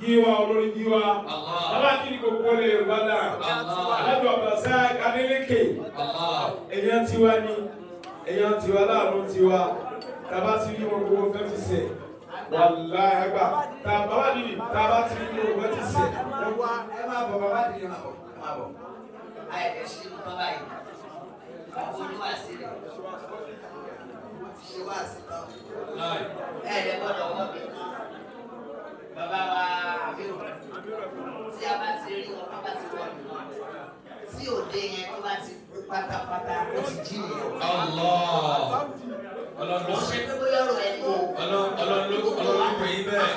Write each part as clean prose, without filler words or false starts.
Giwa olórí giwa. Aláàkiri kò kọ́lé Yorùbá náà. Alájọ àbàṣà Adélékè. Èèyàn tiwa ni. Èèyàn tiwa láàánú tiwa. Tàbá ti rí wọn gbogbo fẹ́ ti sẹ̀. Wàláhì àgbà. Tàbá wà nìyí. Tàbá ti rí wọn gbogbo fẹ́ ti sẹ̀. Ẹ máa bọ̀ bàbá dìde máa bọ̀. Ayẹyẹ ṣe ń tọ́ báyìí. Oníwàásí rẹ̀. Ṣé wàásí tán? Ẹ̀ẹ́dẹ̀ gbọ́dọ̀ wọ́ mi. Bàbá wa Awero. Tí a bá ti rí wọn, bá ti wọ̀ nù wọn. Tí òde yẹn tó bá ti pátápátá, ó ti jí nìyẹn. Ọlọ́run ló ṣe pé bóyá ọ̀rọ̀ ẹ̀ ló. Ọlọ́run ló pè yín bẹ́ẹ̀.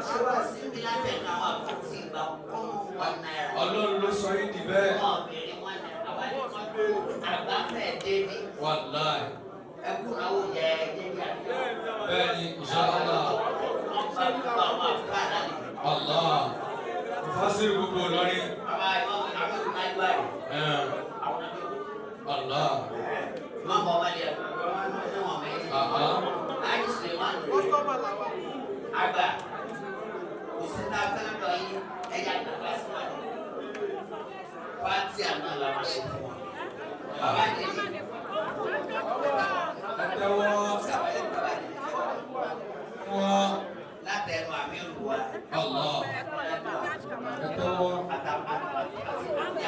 Ṣé wàásí mi látẹ̀ náà wà fún ti ìgbà £1. Ọlọ́run ló sọ yín di bẹ́ẹ̀. Wọ́n bèrè £1. Àgbáfẹ́ débi. Wàláhì. Ẹkún náà wò jẹ́ débi àdúrà. Bẹ́ẹ̀ni, inshallah. Allah. Fásitì gbogbo lọ́rin. Allah. Agba. Òsínà fẹ́ràn lọ yín ẹ̀yà ìgbàgbà sí wọn. Faithia náà la máa ṣe fún wọn. Bàbá Dèjì. Wọ́n. Látẹ̀nu Awero wa. Allah.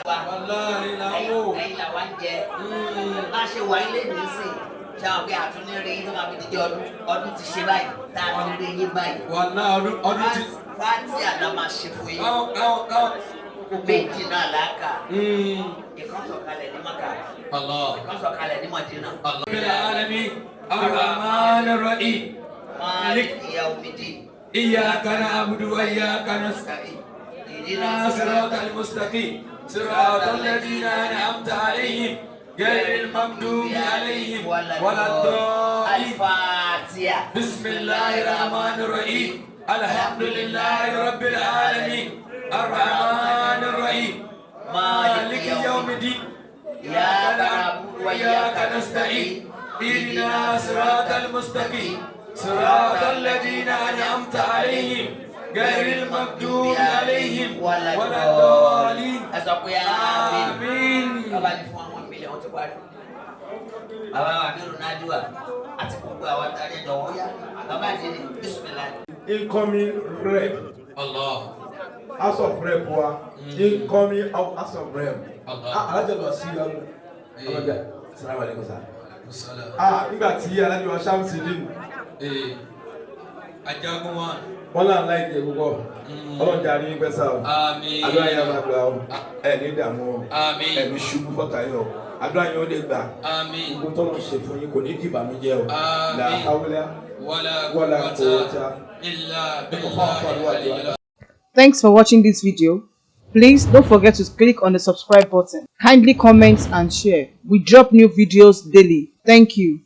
Wàláhì làwọn. Ẹ̀yin làwọn jẹ. Má ṣe wà ilé mi sí. Ṣé àwọn pé àtúndì rí yín tó máa fi dídí ọdún ti ṣe báyìí? Tá a ti rí yín báyìí. Wàláhì ọdún ti. Faithia la máa ṣe fún yín. Méjì náà làákà. Ìkan sọ̀kalẹ̀ ní Maka. Allah. Ìkan sọ̀kalẹ̀ ní Madina. Allah. Rabbil alamin. Ar-Rahman Ar-Rahim. Maliki yawmiddin. إياك نعبد وإياك نستعين اهدنا الصراط المستقيم صراط الذين أنعمت عليهم غير المغضوب عليهم ولا الضالين بسم الله الرحمن الرحيم الحمد لله رب العالمين الرحمن الرحيم مالك يوم الدين إياك نعبد وإياك نستعين اهدنا الصراط المستقيم صراط الذين أنعمت عليهم غير المغضوب عليهم ولا الضالين آمين. Incoming rep. Allah. House of Rep wa. Incoming House of Rep. Alájọ lọ sí ọlọ́dà. Assalamu alaikum sir. Nígbà tí alájọ wa ṣáàmùsì nínú. Ajagun wa. Wọ́n náà láìpẹ́ púpọ̀. Ọlọ́jà ní pẹ́sà o. Àmín. Àdúrà yẹn máa gbà o. Ẹni dààmú o. Àmín. Ẹni ṣubú fọ́tàyọ̀. Àdúrà yẹn ó lè gbà. Àmín. Gbogbo tọ́lọ̀ ṣe fún yín kò ní di ìbànújẹ́ o. Àmín. La hawla wala quwwata illa billah. Thanks for watching this video. Please don't forget to click on the subscribe button. Kindly comment and share. We drop new videos daily. Thank you.